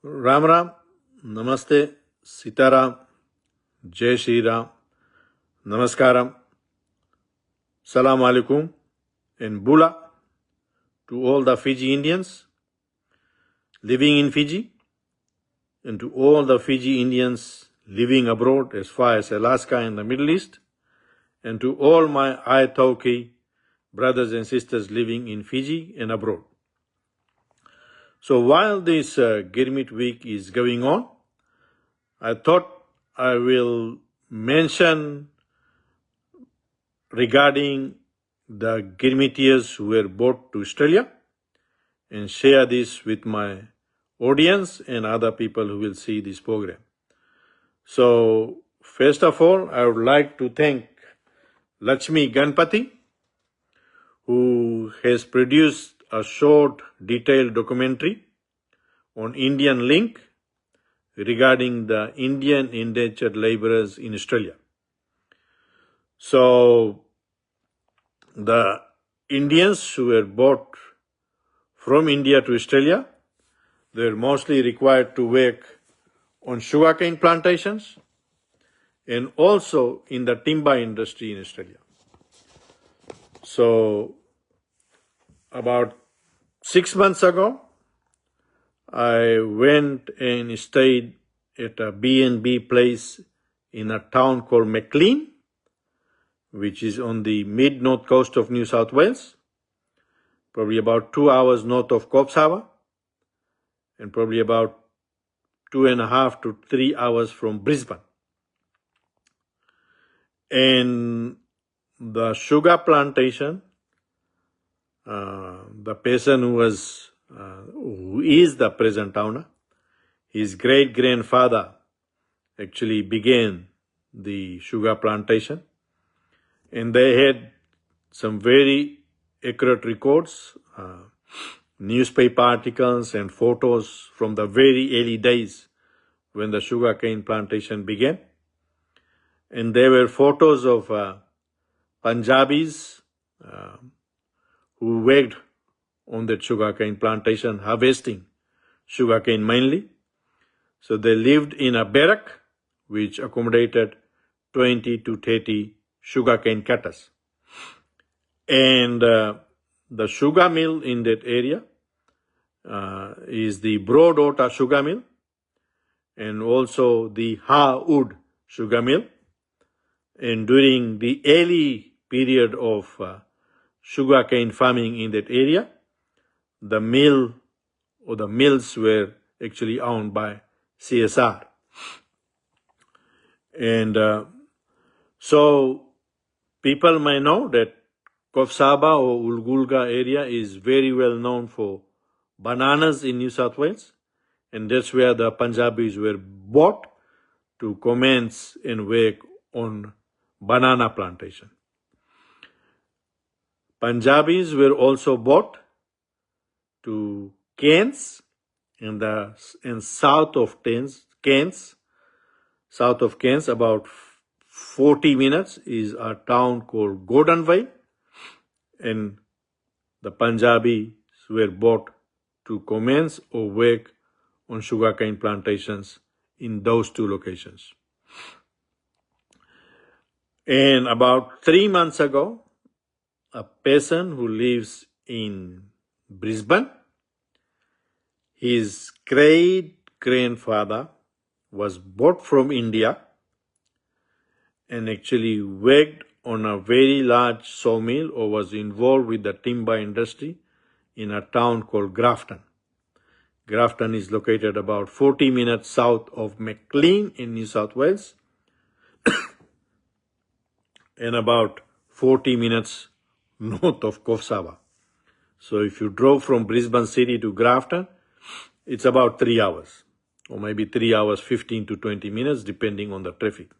Ram Ram, Namaste, Sitaram, Jai Shri Ram, Namaskaram, Salam Alaikum, and Bula to all the Fiji Indians living in Fiji and to all the Fiji Indians living abroad as far as Alaska and the Middle East, and to all my Aitauki brothers and sisters living in Fiji and abroad. So while this Girmit week is going on, I thought I will mention regarding the Girmityas who were brought to Australia and share this with my audience and other people who will see this program. So first of all, I would like to thank Lakshmi Ganpati, who has produced a short detailed documentary on Indian Link regarding the Indian indentured laborers in Australia. So the Indians who were brought from India to Australia, they were mostly required to work on sugarcane plantations and also in the timber industry in Australia. So about 6 months ago, I went and stayed at a B&B place in a town called Maclean, which is on the mid-north coast of New South Wales, probably about 2 hours north of Coffs Harbour, and probably about 2.5 to 3 hours from Brisbane. And the sugar plantation, the person who is the present owner, his great-grandfather actually began the sugar plantation, and they had some very accurate records, newspaper articles and photos from the very early days when the sugarcane plantation began. And there were photos of Punjabis who worked on that sugarcane plantation, harvesting sugarcane mainly. So they lived in a barrack which accommodated 20 to 30 sugarcane cutters. And the sugar mill in that area is the Broadwater Sugar Mill and also the Harwood Sugar Mill. And during the early period of sugarcane farming in that area, the mill or the mills were actually owned by CSR. And so people may know that Coffs Harbour or Ulgulga area is very well known for bananas in New South Wales, and that's where the Punjabis were bought to commence and work on banana plantation. Punjabis were also bought to Cairns, and south of Cairns, about 40 minutes, is a town called Gordonville, and the Punjabis were bought to commence or work on sugarcane plantations in those two locations. And about 3 months ago, a person who lives in Brisbane, his great-grandfather was brought from India and actually worked on a very large sawmill or was involved with the timber industry in a town called Grafton. Grafton is located about 40 minutes south of Maclean in New South Wales and about 40 minutes north of Coffs Harbour. So if you drove from Brisbane City to Grafton, it's about 3 hours, or maybe 3 hours, 15 to 20 minutes, depending on the traffic.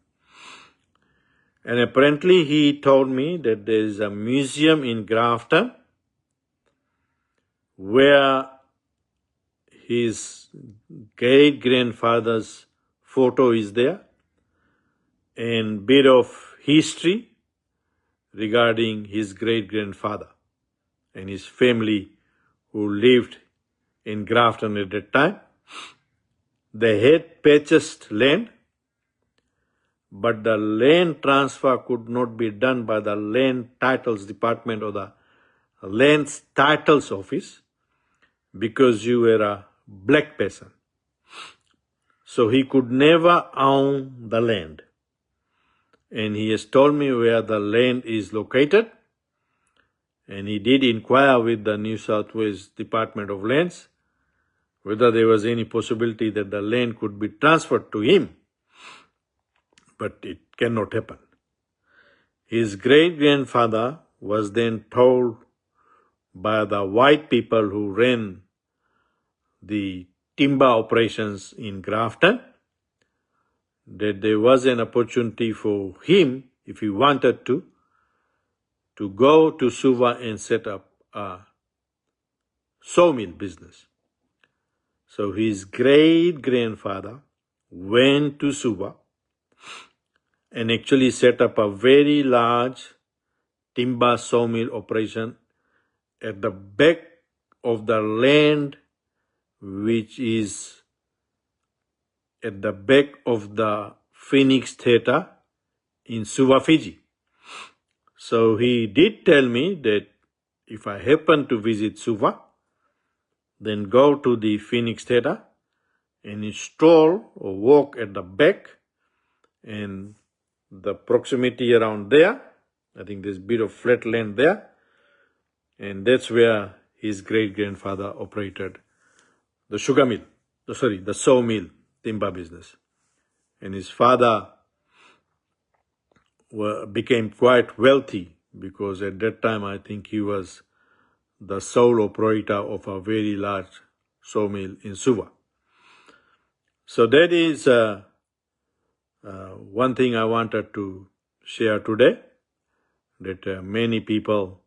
And apparently he told me that there is a museum in Grafton where his great-grandfather's photo is there and bit of history regarding his great-grandfather and his family who lived in Grafton at that time. They had purchased land, but the land transfer could not be done by the land titles department or the land titles office because you were a black person. So he could never own the land. And he has told me where the land is located. And he did inquire with the New South Wales Department of Lands whether there was any possibility that the land could be transferred to him. But it cannot happen. His great-grandfather was then told by the white people who ran the timber operations in Grafton that there was an opportunity for him, if he wanted to go to Suva and set up a sawmill business. So his great-grandfather went to Suva and actually set up a very large timber sawmill operation at the back of the land, which is at the back of the Phoenix Theatre in Suva, Fiji. So he did tell me that if I happen to visit Suva, then go to the Phoenix Theatre and install or walk at the back and the proximity around there. I think there's a bit of flat land there. And that's where his great-grandfather operated the the sawmill timber business. And his father became quite wealthy because at that time I think he was the sole operator of a very large sawmill in Suva. So that is one thing I wanted to share today, that many people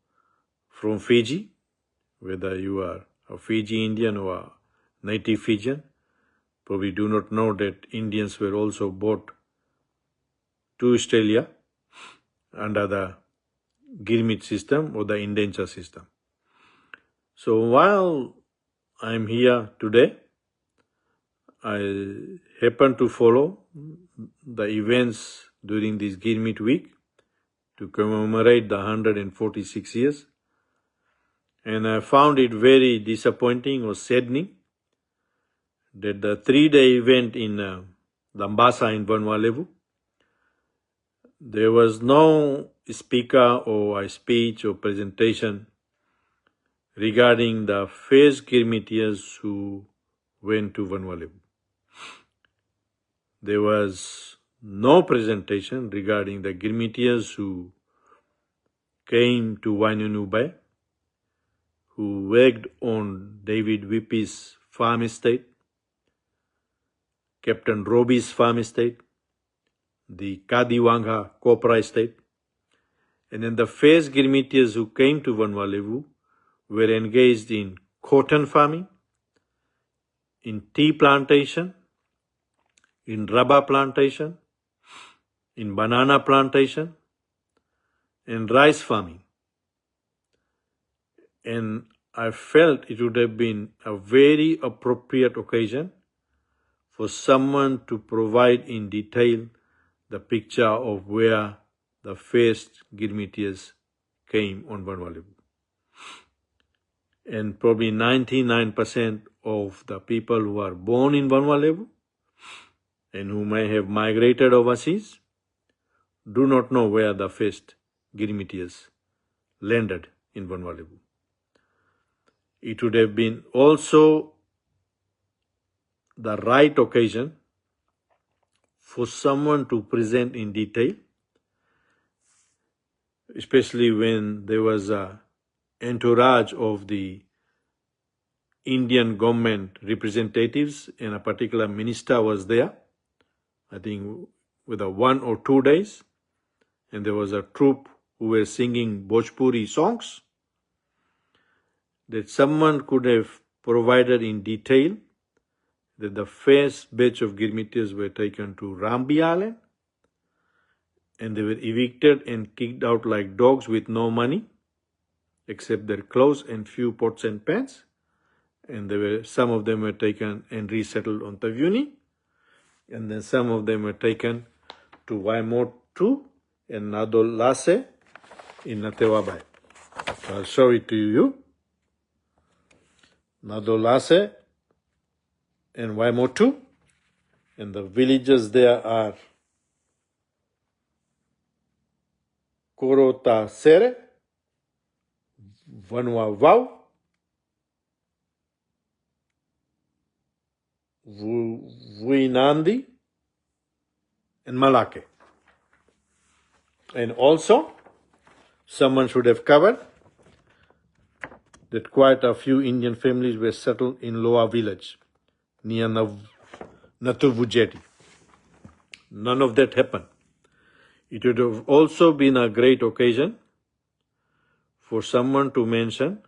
from Fiji, whether you are a Fiji Indian or a native Fijian, probably do not know that Indians were also brought to Australia under the Girmit system or the indenture system. So while I'm here today, I happen to follow the events during this Girmit week to commemorate the 146 years. And I found it very disappointing or saddening that the 3-day event in Dambasa in Vanuatu, there was no speaker or a speech or presentation regarding the first Girmityas who went to Vanuatu. There was no presentation regarding the Girmityas who came to Wainunu Bay, who worked on David Whippy's farm estate, Captain Roby's farm estate, the Kadiwanga copra estate, and then the first Girmityas who came to Vanuatu were engaged in cotton farming, in tea plantation, in rubber plantation, in banana plantation, and rice farming. And I felt it would have been a very appropriate occasion for someone to provide in detail the picture of where the first Girmityas came on Vanuatu. And probably 99% of the people who are born in Vanuatu and who may have migrated overseas do not know where the first Girmityas landed in Vanuatu. It would have been also the right occasion for someone to present in detail, especially when there was an entourage of the Indian government representatives and a particular minister was there, I think with 1 or 2 days, and there was a troupe who were singing Bhojpuri songs, that someone could have provided in detail that the first batch of Girmityas were taken to Rambi Island and they were evicted and kicked out like dogs with no money except their clothes and few pots and pans, and some of them were taken and resettled on Tavyuni, and then some of them were taken to Waimotu and Nadolase in Natewabai. So I'll show it to you. Nadolase and Waimotu, and the villages there are Korota Sere, Vanua Vau, Vuinandi, and Malake. And also, someone should have covered that quite a few Indian families were settled in Loa village near Natuvujeti. None of that happened. It would have also been a great occasion for someone to mention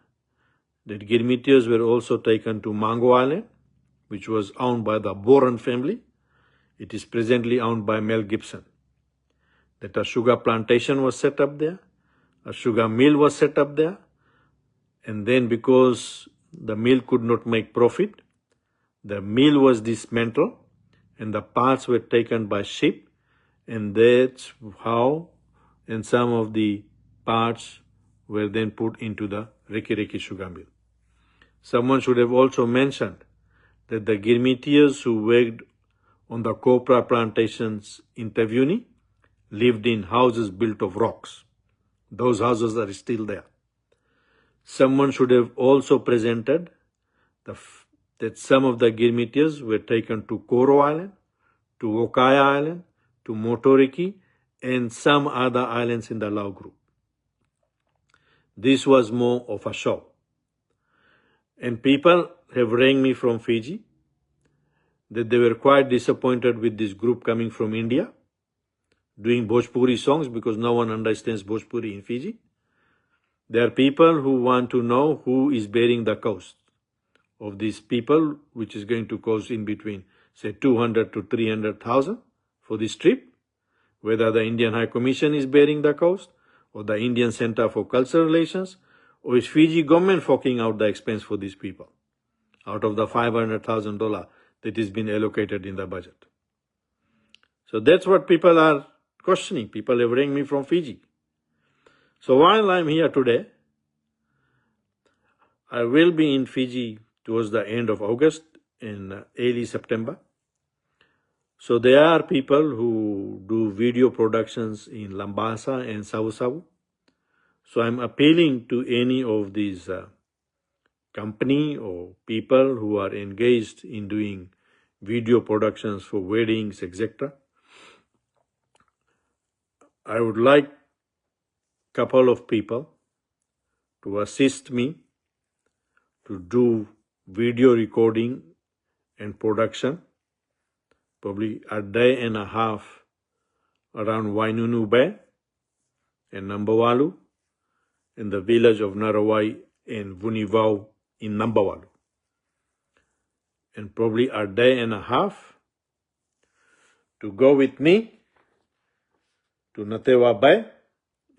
that Girmityas were also taken to Mango Island, which was owned by the Boran family. It is presently owned by Mel Gibson. That a sugar plantation was set up there, a sugar mill was set up there, and then because the mill could not make profit, the mill was dismantled and the parts were taken by ship, and that's how, and some of the parts were then put into the Reki sugar mill. Someone should have also mentioned that the Girmityas who worked on the copra plantations in Tavyuni lived in houses built of rocks. Those houses are still there. Someone should have also presented that some of the Girmityas were taken to Koro Island, to Okaya Island, to Motoriki, and some other islands in the Lau group. This was more of a show. And people have rang me from Fiji that they were quite disappointed with this group coming from India, doing Bhojpuri songs because no one understands Bhojpuri in Fiji. There are people who want to know who is bearing the cost of these people, which is going to cost in between, say, 200 to 300,000 for this trip, whether the Indian High Commission is bearing the cost, or the Indian Center for Cultural Relations, or is Fiji government forking out the expense for these people out of the $500,000 that is being allocated in the budget. So that's what people are questioning. People have rang me from Fiji. So while I'm here today, I will be in Fiji towards the end of August and early September. So there are people who do video productions in Lambasa and Savu. So I'm appealing to any of these company or people who are engaged in doing video productions for weddings, etc. I would like a couple of people to assist me to do video recording and production, probably a day and a half around Wainunu Bay and Nambawalu, in the village of Narawai and Vunivau in Nambawalu. And probably a day and a half to go with me to Natewa Bay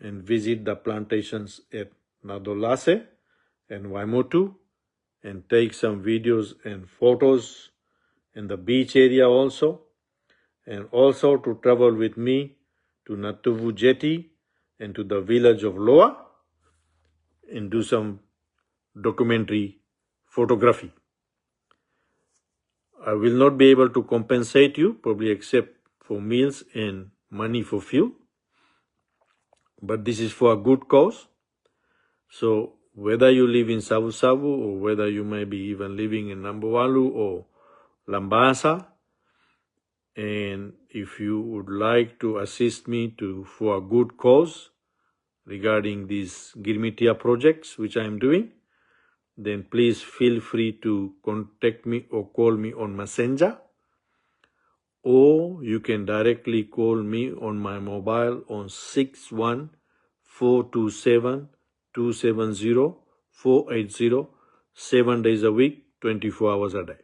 and visit the plantations at Nadolase and Waimotu and take some videos and photos in the beach area also, and also to travel with me to Natuvu Jetty and to the village of Loa and do some documentary photography. I will not be able to compensate you, probably except for meals and money for fuel, but this is for a good cause. So whether you live in Savu or whether you may be even living in Nambawalu or Lambasa, and if you would like to assist me for a good cause regarding these Girmitia projects which I am doing, then please feel free to contact me or call me on Messenger, or you can directly call me on my mobile on 61-427-270-480, 7 days a week, 24 hours a day.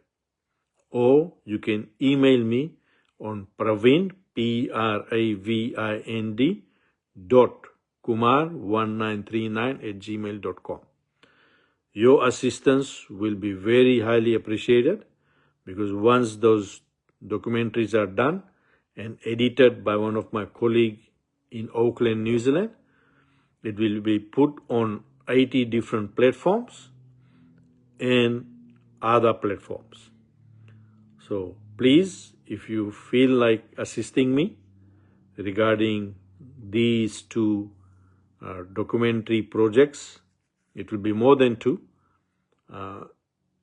Or you can email me on Pravind, Pravind, .kumar1939 @gmail.com. Your assistance will be very highly appreciated, because once those documentaries are done and edited by one of my colleagues in Auckland, New Zealand, it will be put on 80 different platforms and other platforms. So please, if you feel like assisting me regarding these two documentary projects, it will be more than two,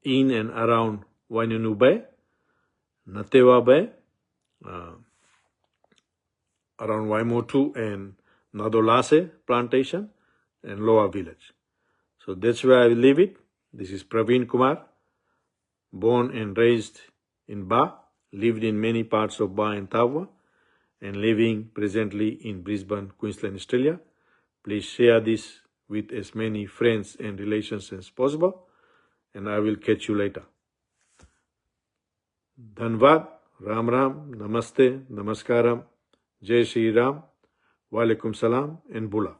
in and around Wainunu Bay, Natewa Bay, around Waimotu and Nadolase Plantation, and Lower Village. So that's where I will leave it. This is Pravind Kumar, born and raised in Ba, lived in many parts of Ba and Tawa, and living presently in Brisbane, Queensland, Australia. Please share this with as many friends and relations as possible, and I will catch you later. Dhanvad, Ram Ram, Namaste, Namaskaram, Jai Shri Ram, Walaikum Salam, and Bula.